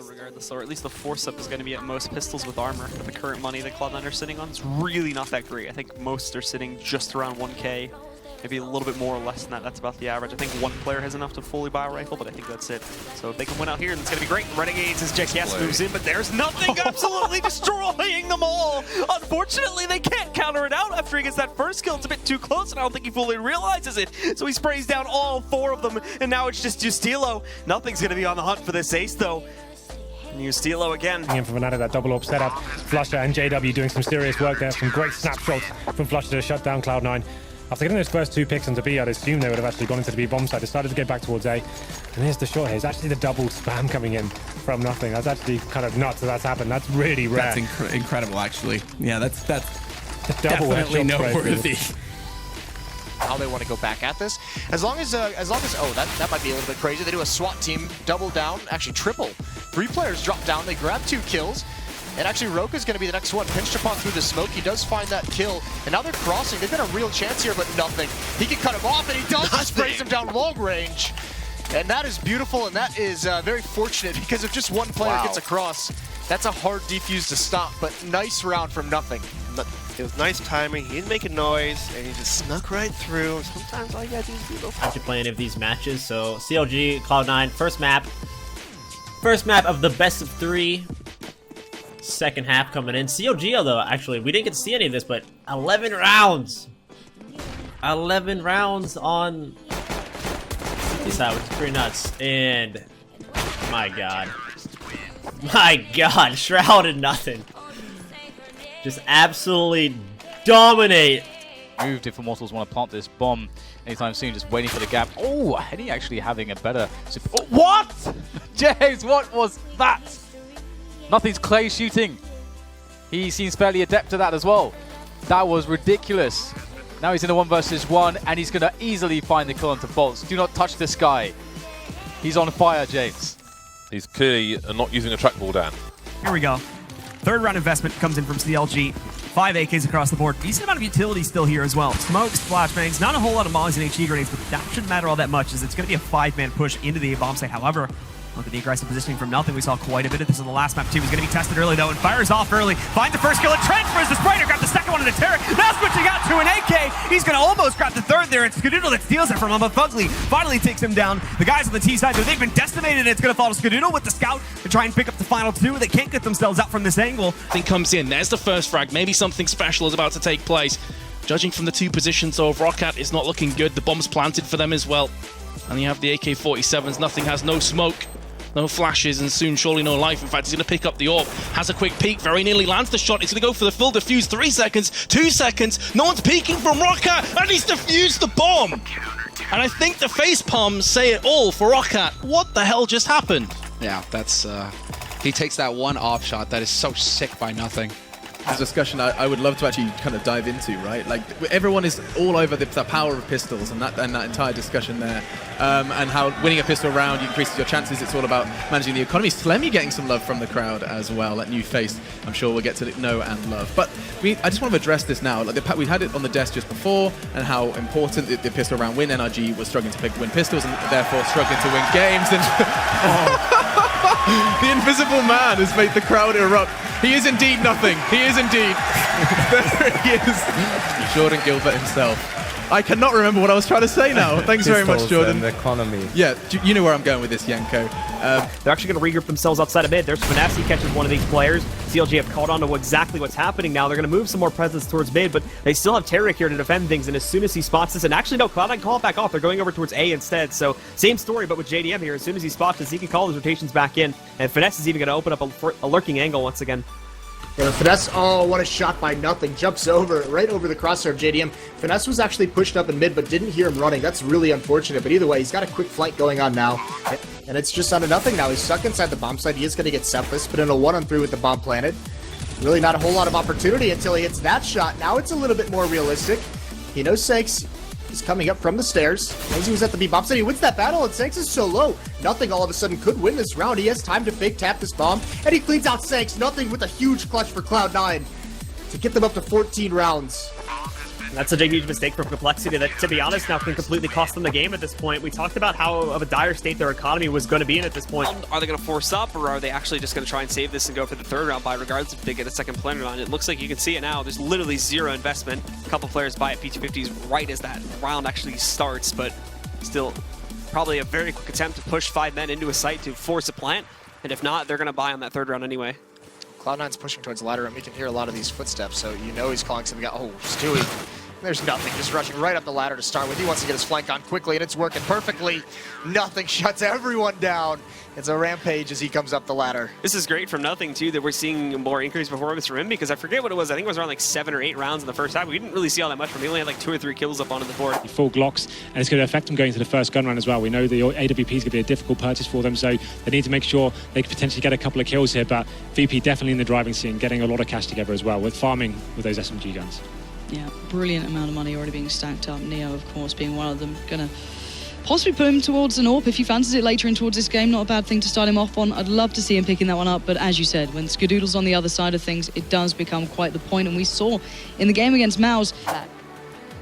Regardless, or at least the force-up is going to be at most pistols with armor. But the current money that Cloud9 are sitting on is really not that great. I think most are sitting just around 1k, maybe a little bit more or less than that. That's about the average. I think one player has enough to fully buy a rifle, but I think that's it. So if they can win out here, then it's going to be great. Renegades as JKS moves in, but there's nothing, absolutely destroying them all. Unfortunately, they can't counter it out after he gets that first kill. It's a bit too close, and I don't think he fully realizes it. So he sprays down all 4 of them, and now it's just Justilo. Nothing's going to be on the hunt for this ace, though. Justilo again. In from another that double AWP setup. Flusher and JW doing some serious work there. Some great snapshots from Flusher to shut down Cloud9. After getting those first 2 picks into B, I'd assume they would have actually gone into the B bomb side. Decided to get back towards A. And here's the shot here. It's actually the double spam coming in from nothing. That's actually kind of nuts that that's happened. That's really rare. That's incredible, actually. Yeah, that's definitely noteworthy. How they want to go back at this. As long as oh, that might be a little bit crazy. They do a SWAT team, double down, actually triple. 3 players drop down, they grab 2 kills. And actually Roka's going to be the next one. Pinched upon through the smoke, he does find that kill. And now they're crossing. They've got a real chance here, but nothing. He can cut him off, and he does. Just sprays him down long range. And that is beautiful, and that is very fortunate, because if just one player gets across, that's a hard defuse to stop. But nice round from nothing. It was nice timing. He didn't make a noise, and he just snuck right through. Sometimes all you gotta do is be a little. Actually play any of these matches. So CLG, Cloud9, first map of the best of 3. Second half coming in. CLG, although actually we didn't get to see any of this, but 11 rounds. 11 rounds on CT side, which is pretty nuts. And my god, shrouded nothing. Just absolutely dominate. Moved if Immortals want to plant this bomb anytime soon, just waiting for the gap. Oh, Henny actually having a better... Oh, what? James, what was that? Nothing's Clay shooting. He seems fairly adept to that as well. That was ridiculous. Now he's in a 1 versus 1, and he's going to easily find the kill onto Bolts. Do not touch this guy. He's on fire, James. He's clearly not using a trackball, Dan. Here we go. 3rd round investment comes in from CLG. 5 AKs across the board. Decent amount of utility still here as well. Smokes, flashbangs, not a whole lot of mollies and HE grenades, but that shouldn't matter all that much, as it's going to be a 5-man push into the bomb site. However, look at the aggressive positioning from Nothing. We saw quite a bit of this in the last map too. He's going to be tested early though, and fires off early. Finds the first kill and transfers the Sprayer. Grab the second one into Tarek. Now switching out to an AK. He's going to almost grab the 3rd there. It's Skadoodle that steals it from him, but Fugly finally takes him down. The guys on the T side, though, they've been decimated, and it's going to fall to Skadoodle with the scout to try and pick up the final 2. They can't get themselves out from this angle. Thing comes in. There's the first frag. Maybe something special is about to take place. Judging from the 2 positions, though, Roccat is not looking good. The bomb's planted for them as well. And you have the AK-47s. Nothing has no smoke. No flashes, and soon surely no life. In fact, he's going to pick up the AWP. Has a quick peek, very nearly lands the shot. He's going to go for the full defuse. 3 seconds, 2 seconds. No one's peeking from Roccat, and he's defused the bomb. And I think the face palms say it all for Roccat. What the hell just happened? Yeah, that's he takes that one off shot that is so sick by Nothing. A discussion I would love to actually kind of dive into, right? Like, everyone is all over the power of pistols and that entire discussion there, and how winning a pistol round increases your chances. It's all about managing the economy. Slemmy getting some love from the crowd as well. That new face, I'm sure we'll get to know and love. But I just want to address this now. Like, we had it on the desk just before, and how important the pistol round win. NRG was struggling to win pistols and therefore struggling to win games. And the Invisible Man has made the crowd erupt. He is indeed Nothing. He is indeed. There he is. Jordan Gilbert himself. I cannot remember what I was trying to say now. Thanks very much, Jordan. The economy. Yeah, you know where I'm going with this, Yanko. They're actually going to regroup themselves outside of mid. There's Finesse. He catches one of these players. CLG have caught on to exactly what's happening now. They're going to move some more presence towards mid, but they still have Tarek here to defend things, and as soon as he spots this, and actually no, Cloud9 call it back off. They're going over towards A instead, so same story, but with JDM here. As soon as he spots this, he can call his rotations back in, and Finesse is even going to open up a lurking angle once again. Yeah, Finesse, oh, what a shot by Nothing. Jumps over, right over the crosshair of JDM. Finesse was actually pushed up in mid, but didn't hear him running. That's really unfortunate, but either way, he's got a quick flank going on now. And it's just on to Nothing now. He's stuck inside the bomb site. He is going to get Seplis, but in a 1-on-3 with the bomb planted. Really not a whole lot of opportunity until he hits that shot. Now it's a little bit more realistic. He knows Sanks is coming up from the stairs. As he was at the B bomb site, he wins that battle, and Sanks is so low. Nothing all of a sudden could win this round. He has time to fake tap this bomb, and he cleans out Sanks. Nothing with a huge clutch for Cloud9 to get them up to 14 rounds. That's such a huge mistake from Complexity that, to be honest, now can completely cost them the game at this point. We talked about how of a dire state their economy was going to be in at this point. Are they going to force up, or are they actually just going to try and save this and go for the third round buy, regardless if they get a second planet on? It looks like you can see it now. There's literally zero investment. A couple players buy at P250s right as that round actually starts, but still probably a very quick attempt to push 5 men into a site to force a plant. And if not, they're going to buy on that third round anyway. Cloud9's pushing towards the ladder, and we can hear a lot of these footsteps, so you know he's calling something out. Oh, Stewie. There's nothing, just rushing right up the ladder to start with. He wants to get his flank on quickly, and it's working perfectly. Nothing shuts everyone down. It's a rampage as he comes up the ladder. This is great from Nothing, too, that we're seeing more increased performance from him, because I forget what it was. I think it was around like 7 or 8 rounds in the first half. We didn't really see all that much from him. He only had like 2 or 3 kills up onto the board. Full Glocks, and it's going to affect them going to the first gun run as well. We know the AWP is going to be a difficult purchase for them, so they need to make sure they could potentially get a couple of kills here, but VP definitely in the driving scene, getting a lot of cash together as well, with farming with those SMG guns. Yeah, brilliant amount of money already being stacked up. Neo, of course, being one of them. Gonna possibly put him towards an AWP if he fancies it later in towards this game. Not a bad thing to start him off on. I'd love to see him picking that one up, but as you said, when Skadoodle's on the other side of things, it does become quite the point, and we saw in the game against Mouse.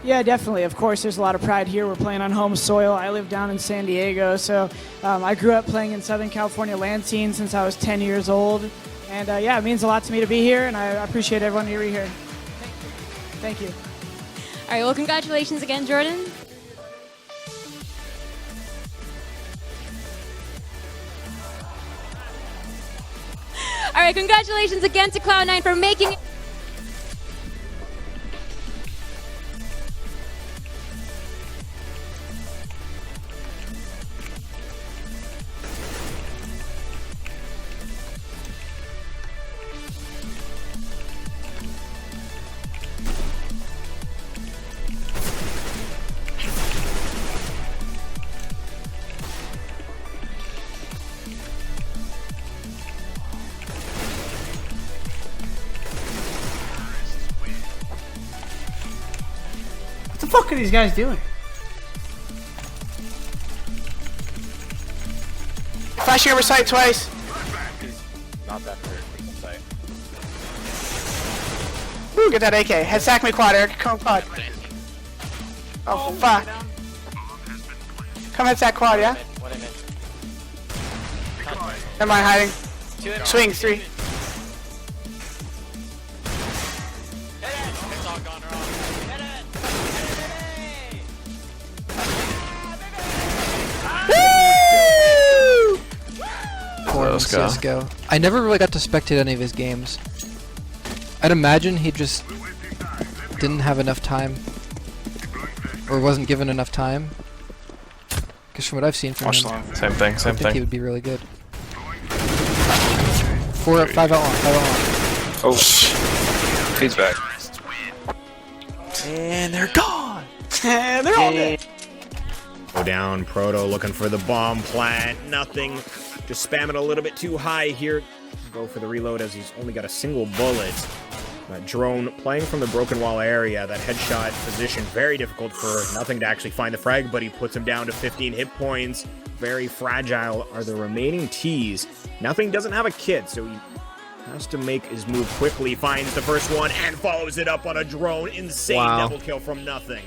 Yeah, definitely. Of course, there's a lot of pride here. We're playing on home soil. I live down in San Diego, so I grew up playing in Southern California land scene since I was 10 years old. And yeah, it means a lot to me to be here, and I appreciate everyone here. Thank you. All right, well, congratulations again, Jordan. All right, congratulations again to Cloud9 for making it. What the fuck are these guys doing? Flashing over site twice. Not that hurt. Ooh, get that AK. Head sack me quad, Eric. Come quad. Oh, fuck. Come head sack quad, yeah? Am I hiding? Swing, 3. CSGO. I never really got to spectate any of his games. I'd imagine he just didn't have enough time, or wasn't given enough time. Because from what I've seen from him, same thing. I think he would be really good. 5 out long. Oh, feeds back. And they're gone. And they're all dead. Go down, Proto looking for the bomb plant. Nothing. Just spam it a little bit too high here. Go for the reload as he's only got a single bullet. That drone playing from the broken wall area. That headshot position, very difficult for Nothing to actually find the frag, but he puts him down to 15 hit points. Very fragile are the remaining T's. Nothing doesn't have a kit, so he has to make his move quickly. Finds the first one and follows it up on a drone. Insane double kill from Nothing.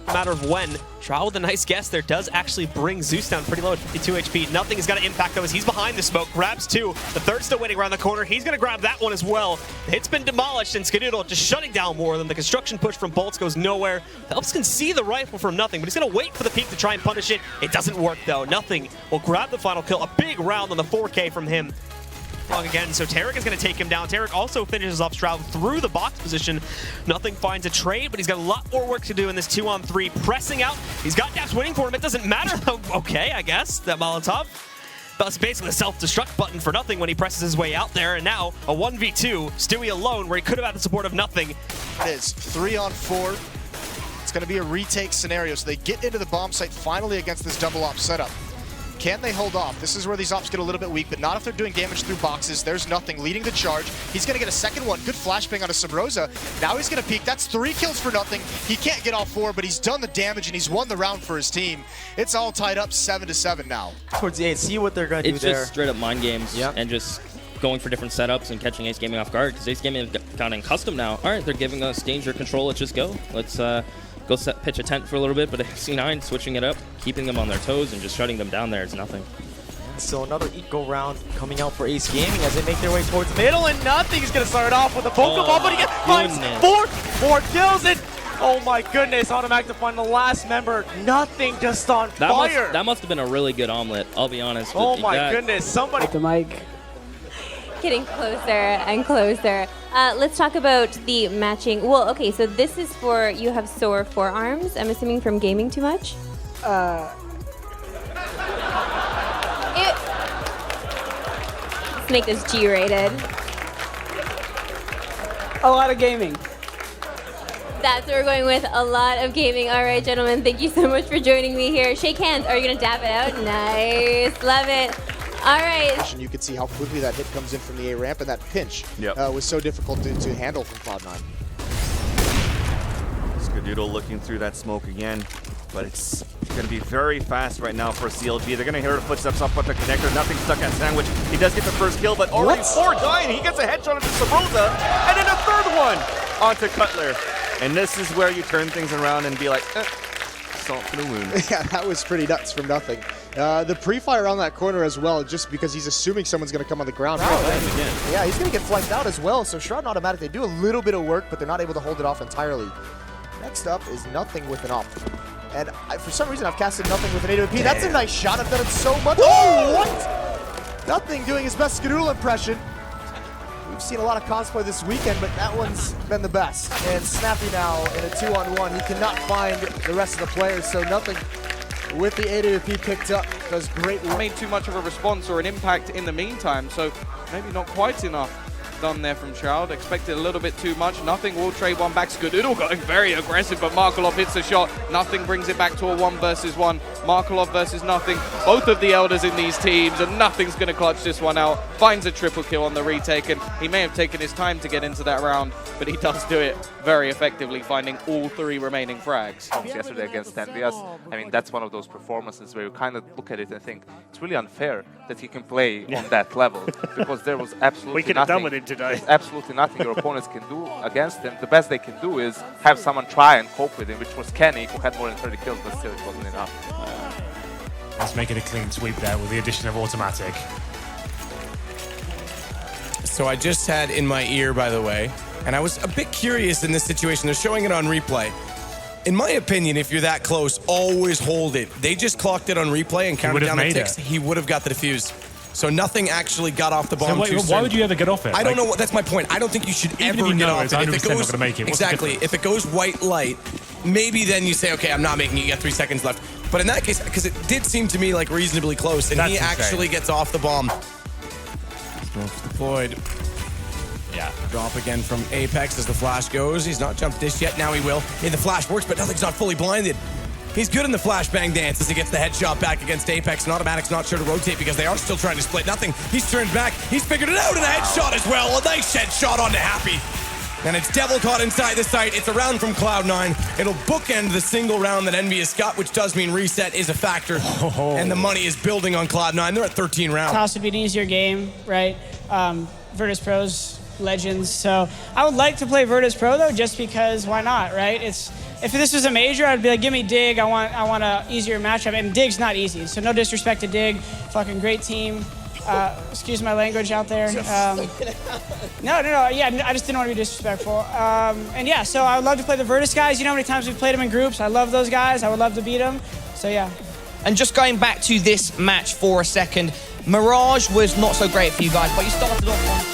Matter of when. Trial with a nice guess there does actually bring Zeus down pretty low at 52 HP. Nothing is going to impact though as he's behind the smoke. Grabs 2. The third still waiting around the corner. He's going to grab that one as well. The hit's been demolished and Skadoodle just shutting down more of them. The construction push from Bolts goes nowhere. Phelps can see the rifle from Nothing, but he's going to wait for the peek to try and punish it. It doesn't work though. Nothing will grab the final kill. A big round on the 4K from him. Long again, so Tarek is going to take him down. Tarek also finishes off Stroud through the box position. Nothing finds a trade, but he's got a lot more work to do in this 2-on-3. Pressing out. He's got Daps waiting for him. It doesn't matter. Okay, I guess. That Molotov. That's basically a self-destruct button for Nothing when he presses his way out there. And now a 1v2. Stewie alone where he could have had the support of Nothing. It is 3-on-4. It's going to be a retake scenario. So they get into the bomb site finally against this double op setup. Can they hold off? This is where these ops get a little bit weak, but not if they're doing damage through boxes. There's Nothing leading the charge. He's going to get a second one. Good flashbang out of Sabrosa. Now he's going to peek. That's 3 kills for Nothing. He can't get all 4, but he's done the damage and he's won the round for his team. It's all tied up 7-7 now. Towards the 8, see what they're going to do there. It's just straight up mind games and just going for different setups and catching Ace Gaming off guard, because Ace Gaming have gotten accustomed now. All right, they're giving us danger control. Let's just go. Let's go pitch a tent for a little bit, but C9 switching it up, keeping them on their toes and just shutting them down there is nothing. So another eco round coming out for Ace Gaming as they make their way towards the middle, and nothing's gonna start off with a Pokeball, but he finds four kills, and oh my goodness, Automatic to find the last member, nothing, just on fire. That must have been a really good omelet, I'll be honest. Oh my goodness, somebody. The mic. Getting closer and closer. Let's talk about the matching. Well, okay, so this is for, you have sore forearms, I'm assuming from gaming too much? Let's make this G-rated. A lot of gaming. That's what we're going with, a lot of gaming. All right, gentlemen, thank you so much for joining me here. Shake hands. Are you going to dab it out? Nice. Love it. All right. You could see how quickly that hit comes in from the A ramp, and that pinch was so difficult to handle from Cloud9. Skadoodle looking through that smoke again, but it's going to be very fast right now for CLG. They're going to hear the footsteps up with the connector. Nothing stuck at Sandwich. He does get the first kill, but already 4 dying. He gets a headshot onto Sabrosa, and then a third one onto Cutler. And this is where you turn things around and be like, salt for the wound. Yeah, that was pretty nuts from nothing. The pre-fire on that corner as well, just because he's assuming someone's going to come on the ground. Yeah, he's going to get flanked out as well. So Shroud and Automatic, they do a little bit of work, but they're not able to hold it off entirely. Next up is Nothing with an op. And for some reason, I've casted Nothing with an AWP. That's a nice shot. I've done it so much. Oh, what? Nothing doing his best Skadoodle impression. We've seen a lot of cosplay this weekend, but that one's been the best. And Snappy now in a 2-on-1. He cannot find the rest of the players, so Nothing with the AWP picked up does great work. Made too much of a response or an impact in the meantime, so maybe not quite enough done there from Shroud. Expected a little bit too much. Nothing will trade one back. Skadoodle going very aggressive, but Markelov hits a shot. Nothing brings it back to a 1 versus 1. Markelov versus Nothing. Both of the elders in these teams, and Nothing's going to clutch this one out. Finds a triple kill on the retake, and he may have taken his time to get into that round, but he does do it very effectively, finding all 3 remaining frags. Yesterday against Envious, I mean, that's one of those performances where you kind of look at it and think it's really unfair that he can play on that level, because there was absolutely we could have done with it today. There's absolutely nothing your opponents can do against him. The best they can do is have someone try and cope with him, which was Kenny, who had more than 30 kills, but still it wasn't enough. Let's make it a clean sweep there with the addition of Automatic. So I just had in my ear, by the way, and I was a bit curious in this situation. They're showing it on replay. In my opinion, if you're that close, always hold it. They just clocked it on replay and counted down the ticks. He would have got the defuse. So Nothing actually got off the bomb too soon. Why would you ever get off it? I don't know. That's my point. I don't think you should ever get off it. If it goes, exactly. If it goes white light, maybe then you say, okay, I'm not making it. You got 3 seconds left. But in that case, because it did seem to me like reasonably close, and he actually gets off the bomb. Smoke's deployed. Yeah. Drop again from Apex as the flash goes. He's not jumped this yet. Now he will. Hey, the flash works, but Nothing's not fully blinded. He's good in the flashbang dance as he gets the headshot back against Apex, and Automatic's not sure to rotate because they are still trying to split. Nothing. He's turned back. He's figured it out, and a headshot as well. A nice headshot onto Happy. And it's Devil caught inside the site. It's a round from Cloud9. It'll bookend the single round that Envious got, which does mean reset is a factor. And the money is building on Cloud9. They're at 13 rounds. Toss would be an easier game, right? Virtus Pro's legends. So I would like to play Virtus Pro though, just because why not, right? If this was a major, I'd be like, give me Dig. I want a easier matchup, and Dig's not easy. So no disrespect to Dig, fucking great team. Excuse my language out there. No, yeah, I just didn't want to be disrespectful. And yeah, so I would love to play the Virtus guys. You know how many times we've played them in groups? I love those guys. I would love to beat them. So yeah. And just going back to this match for a second, Mirage was not so great for you guys, but you started off on